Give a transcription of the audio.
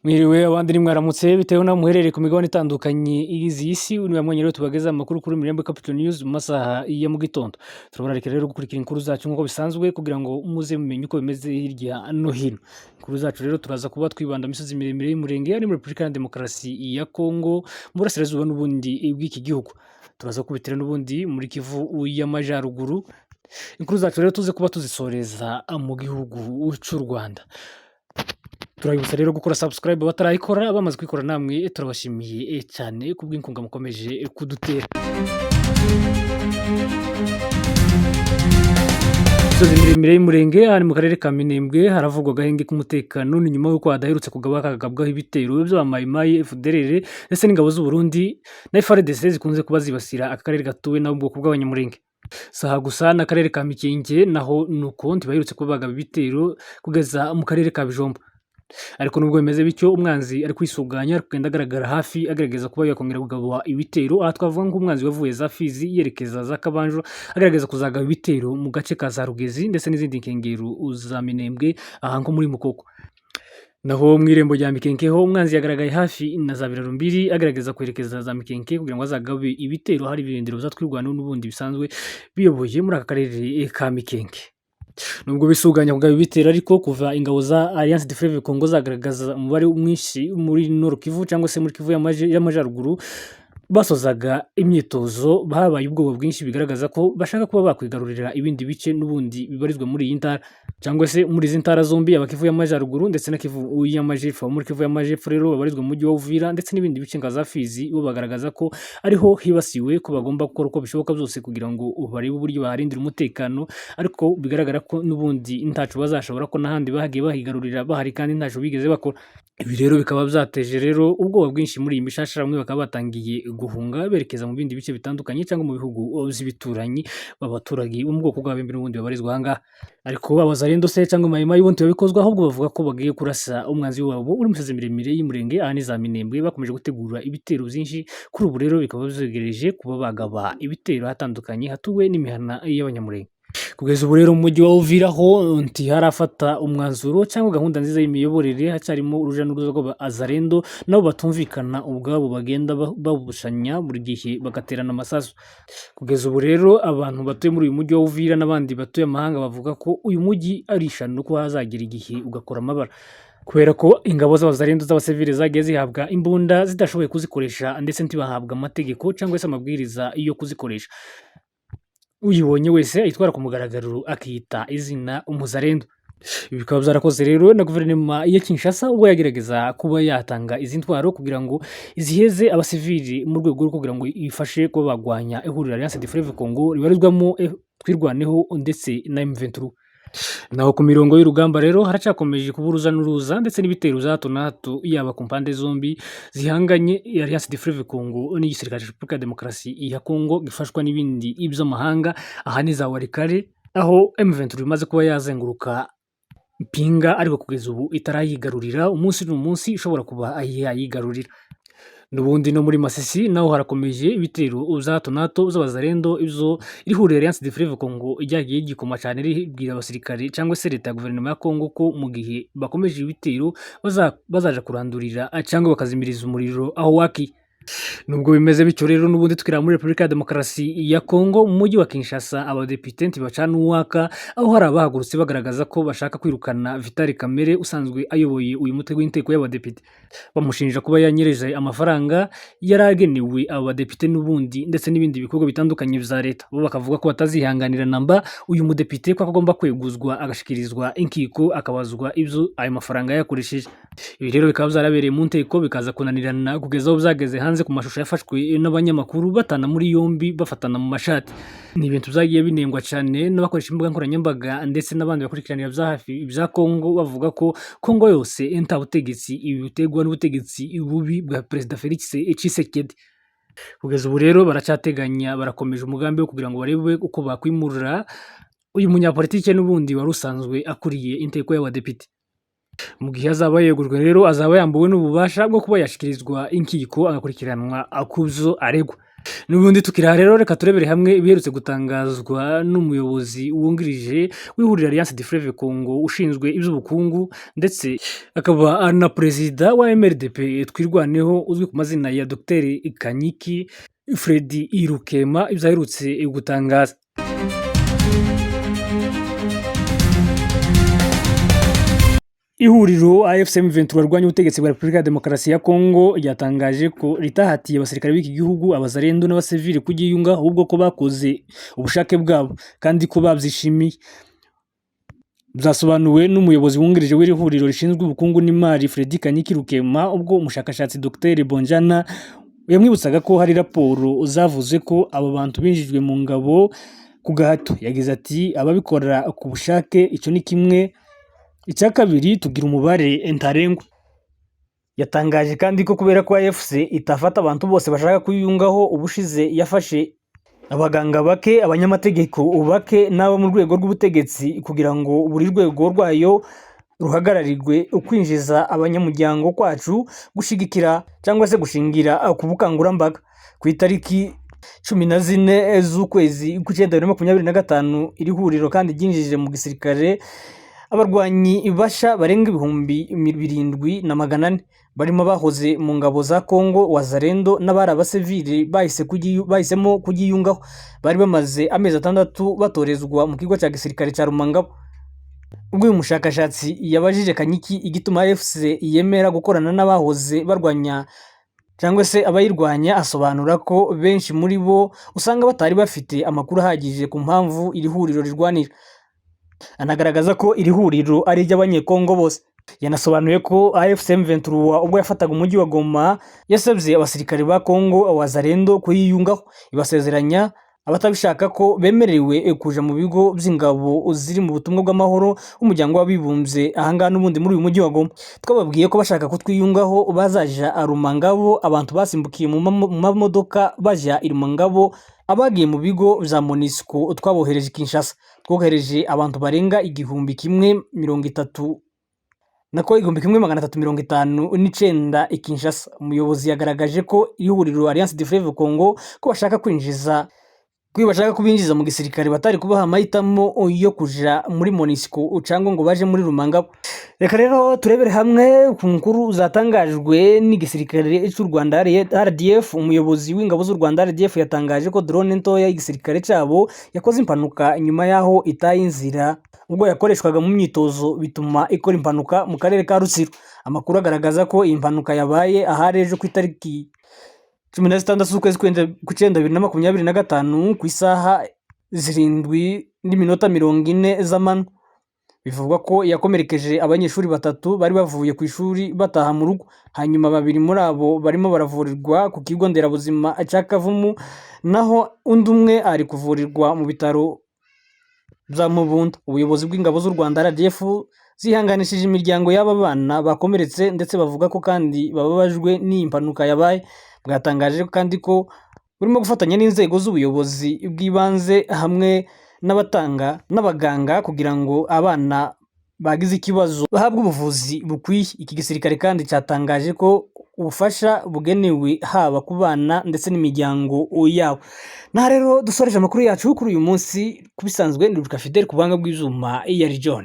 Mwiriwe abandi nimwaramutse bitewe n'aho muherereye ku migabane itandukanye igize iyi si, uyu mwanya rero tubagezaho amakuru kuri Mirembe Capital News mu masaha ya mu gitondo. Turabararika rero gukurikira inkuru zacu nk'uko bisanzwe kugira ngo muze mumenye uko bimeze hirya no hino. Inkuru zacu rero turaza kuba twibanda imisozi miremire y'umurenge ari muri Repubulika ya Demokarasi ya Kongo mu burasirazuba n'ubundi bw'iki gihugu. Turaza kubitira n'ubundi muri Kivu y'Amajyaruguru. Inkuru zacu rero tuze kuba tuzisoreza mu gihugu cy'u Rwanda. Turabibutsa rero gukora subscribe batarayikora, bamaze kwikora namwe turabashimiye cyane kubw'inkunga mukomeje kudutera. Imisozi miremire y'umurenge ari mu karere ka Minembwe haravugwa agahenge k'umutekano ni nyuma y'uko hadaherutse kagabwaho ibitero bya Mayimayi, FDLR ndetse n'ingabo z'u Burundi na FARDC zikunze kuba zibasira aka karere gatuwe n'ubwoko bw'abanyamurenge. Saha gusa n'akarere ka Mikenge naho nuko ntibaherutse kuba bagaba ibitero kugeza mu karere ka Bijombo. Ariko nubwo bimeze bityo umwanzi ari kwisuganya ari kugenda agaragara hafi agerageza kuba yakongera kugaba ibitero. Aha twavuga nk'umwanzi wavuye za Fizi yerekeza za Kabanjo agerageza kuzagaba ibitero mu gace ka za Rugezi ndetse n'izindi nkengero za Minembwe aha nko muri Mukoko. Naho mu irembo rya Mikenke ho umwanzi yagaragaye hafi na za Birarumbiri agerageza kwerekeza za Mikenke kugira ngo azagabe ibitero hari ibirindiro byatwirwana n'ubundi bisanzwe biyoboye muri aka karere ka Mikenke. Nubwo bisuganya kugaba ibitero ariko kuva ingabo za Alliance de Fleuve Congo zagaragaza umubare mwinshi muri Nord Kivu cyangwa se muri Kivu y'Amajyaruguru basozaga imyitozo bahabaye ubwoba bwinshi bigaragaza ko bashaka kuba bakwigarurira ibindi bice n'ubundi bibarizwa muri iyi ntara cyangwa se muri izi ntara zombi Kivu y'Amajyaruguru ndetse na Kivu y'Amajyepfo. Muri Kivu y'Amajyepfo rero babarizwa mu mujyi wa Uvira ndetse n'ibindi bice nka za Fizi bo bagaragaza ko ariho hibasiwe ko bagomba gukora uko bishoboka byose kugira ngo barebe uburyo baharindira umutekano, ariko bigaragara ko n'ubundi ntacu bazashobora ko n'ahandi bahagiye bahigarurira bahari kandi ntacu bigeze bakora. Ibi rero bikaba byateje rero ubwoba bwinshi muri iyi mishashara, bamwe bakaba batangiye guhunga berekeza mu bindi bice bitandukanye cyangwa mu bihugu by'ibituranyi b'abaturage bo mu bwoko bw'abembe n'ubundi babarizwa aha ngaha. Ariko abazarendo se cyangwa Mayimayi bo ntibabikozwa, ahubwo bavuga ko bagiye kurasa umwanzi wabo uri mu misozi miremire y'umurenge aha ni za Minembwe bakomeje gutegura ibitero byinshi. Kuri ubu rero bikaba byegereje kuba bagaba ibitero hatandukanye hatuwe n'imihana y'abanyamurenge. Kugeza ubu rero mu mujyi wa Uvira ho ntiharafata umwanzuro cyangwa gahunda nziza y'imiyoborere, hacyarimo uruja n'uruza rw'abazarendo nabo batumvikana ubwabo bagenda babushanya buri gihe bagaterana amasasu. Kugeza ubu rero abantu batuye muri uyu mujyi wa Uvira n'abandi batuye amahanga bavuga ko uyu mujyi ari ishano ko hazagera igihe ugakora amabara, kubera ko ingabo z'abazarendo z'abasivile zagiye zihabwa imbunda zidashoboye kuzikoresha ndetse ntibahabwa amategeko cyangwa se amabwiriza yo kuzikoresha. Uyibonye wese ayitwara ku mugaragaro akiyita izina umuzarendo. Ibi bikaba byarakoze rero na guverinoma ya Kinshasa ubwo yagerageza kuba yatanga izi ntwaro kugira ngo iziheze abasivili mu rwego rwo kugira ngo ifashe kuba bagwanya ihuriro Alliance de Fleuve Congo ribarizwamo Twirwaneho ndetse na M23. Naho ku mirongo y'urugamba rero haracakomeje kuba uruza n'uruza ndetse n'ibitero za hato na hato yaba ku mpande zombi zihanganye Alliance de Fleuve Congo n'igisirikare cya Repubulika ya Demokarasi ya Kongo gifashwa n'ibindi iby'amahanga aha ni za Walikale, aho M23 imaze kuba yazenguruka Mpinga ariko kugeza ubu itarayigarurira. Umunsi n'umunsi ishobora kuba yayigarurira. Nubundi no muri Masisi naho harakomeje ibitero za hato na hato z'abazarendo izo ihuriro Alliance de Fleuve Congo ryagiye gikoma cyane ribwira abasirikare cyangwa se leta ya guverinoma ya Kongo ko mu gihe bakomeje ibitero bazaja kurandurira cyangwa bakazimiriza umuriro aho waki. Nubwo bimeze bityo rero n'ubundi tukira muri Repubulika ya Demokarasi ya Kongo mu mujyi wa Kinshasa abadepite ntibacana uwaka, aho hari abahagurutse bagaragaza ko bashaka kwirukana Vital Kamerhe usanzwe ayoboye uyu mutwe w'inteko y'abadepite, bamushinja kuba yanyereje amafaranga yaragenewe abo badepite n'ubundi ndetse n'ibindi bikorwa bitandukanye bya leta. Bo bakavuga ko batazihanganira namba uyu mudepite ko agomba kweguzwa agashikirizwa inkiko akabazwa ibyo ayo mafaranga yakoresheje. Ibi rero bikaba byarabereye mu nteko bikaza kunanirana kugeza aho byageze hanze ku mashusho yafashwe n'abanyamakuru batana muri yombi bafatana mu mashati. Ni ibintu byagiye binengwa cyane n'abakoresha imbuga nkoranyambaga ndetse n'abandi bakurikiranira bya hafi ibya Kongo bavuga ko Kongo yose nta butegetsi ibi butegwa n'ubutegetsi bubi bwa Perezida Felix Tshisekedi. Kugeza ubu rero baracyateganya barakomeje umugambi wo kugira ngo barebe uko bakwimurira uyu munyapolitike n'ubundi wari usanzwe akuriye inteko y'abadepite. Mu gihe azaba yegujwe rero azaba yambuwe n'ububasha bwo kuba yashikirizwa inkiko agakurikiranwa akuzo aregwa. N'ubundi tukiri aha rero reka turebere hamwe ibiherutse gutangazwa n'umuyobozi wungirije w'ihuriro Alliance des Fleuves Congo ushinzwe iby'ubukungu ndetse akaba na perezida wa MRDP Twirwaneho uzwi ku mazina ya Dr Kanyiki Freddy Irukema, ibyo aherutse gutangaza. Ihuriro AFC M23 barwanya ubutegetsi bwa Repubulika ya Demokarasi ya Kongo ryatangaje ko ritahatiye abasirikare b'iki gihugu abazarendo n'abasivili kugiyunga, ahubwo ko bakoze ubushake bwabo kandi ko babyishimiye. Byasobanuwe n'umuyobozi wungirije w'iri huriro rishinzwe ubukungu n'imari Freddy Kanyiki Rukema, ubwo umushakashatsi Dr Bonjana yamwibutsaga ko hari raporo zavuze ko aba bantu binjijwe mu ngabo ku gahato. Yagize ati ababikora ku bushake icyo ni kimwe, icya kabiri tugira umubare ntarengwa. Yatangaje kandi ko kubera ko AFC itafata abantu bose bashaka kuyungaho, ubushize yafashe abaganga bake, abanyamategeko bake n'abo mu rwego rw'ubutegetsi kugira ngo buri rwego rwayo ruhagararirwe kwinjiza abanyamuryango kwacu, gushigikira cyangwa se gushingira ku bukangurambaga. Ku itariki 14 z'ukwezi kw'icyenda 2025 iri huriro kandi ryinjije mu gisirikare abarwanyi basha barenga 7,400 barimo bahoze mu ngabo za Kongo wazarendo n'abari abasivili bahisemo kugiyungaho. Bari bamaze amezi 6 batorezwa mu kigo cya gisirikare cya Rumangabo. Ubwo uyu mushakashatsi yabajije Kanyiki igituma AFC yemera gukorana n'abahoze barwanya cyangwa se abayirwanya, asobanura ko benshi muri bo usanga batari bafite amakuru ahagije ku mpamvu iri huriro rirwanira. Anagaragaza ko iri huriro ari iry'abanyekongo bose. Yanasobanuye ko AFC M23 ubwo yafataga umujyi wa Goma yasabye abasirikare ba Kongo wazarendo kuyiyungaho, ibasezeranya abatabishaka ko bemerewe kuja mu bigo by'ingabo ziri mu butumwa bw'amahoro umuryango w'abibumbye ahangaha n'ubundi muri uyu mujyi wa Goma. Twababwiye ko bashaka kutwiyungaho bazaja Rumangabo, abantu basimbukiye mu mamodoka baja Rumangabo, abagiye mu bigo za MONUSCO twabohereje Kinshasa. Twohereje abantu barenga 1,359 i Kinshasa. Umuyobozi yagaragaje ko ihuriro Alliance des Fleuves Congo ko bashaka kubinjiza mu gisirikare batari kubaha amahitamo yo kuja muri MONUSCO cyangwa ngo baje muri Rumangabo. Reka rero turebere hamwe ku nkuru zatangajwe n'igisirikare cy'u Rwanda RDF. Umuyobozi w'ingabo z'u Rwanda RDF yatangaje ko drone ntoya y'igisirikare cyabo yakoze impanuka nyuma yaho itaye inzira ubwo yakoreshwaga mu myitozo, bituma ikora impanuka mu karere ka Rutsiro. Amakuru agaragaza ko iyi mpanuka yabaye ahari ejo ku itariki 16 z'ukwezi kw'icyenda 2025 ku isaha 7:40 z'amanywa. Bivugwa ko yakomerekeje abanyeshuri 3 bari bavuye ku ishuri bataha mu rugo, hanyuma 2 muri abo barimo baravurirwa ku kigo nderabuzima cya Kavumu, naho undi umwe ari kuvurirwa mu bitaro bya Mubunda. Ubuyobozi bw'ingabo z'u Rwanda RDF zihanganishije imiryango y'aba bana bakomeretse ndetse bavuga ko kandi bababajwe n'iyi mpanuka yabaye. Bwatangaje kandi ko burimo gufatanya n'inzego z'ubuyobozi bw'ibanze hamwe n'abaganga kugira ngo abana bagize ikibazo bahabwe ubuvuzi bukwiye. Iki gisirikare kandi cyatangaje ko ubufasha bugenewe haba ku bana ndetse n'imiryango yabo. Na rero dusoreje amakuru yacu kuri uyu munsi, kubisanzwe ndi Fidel ku buhanga bw'ibyuma ya John.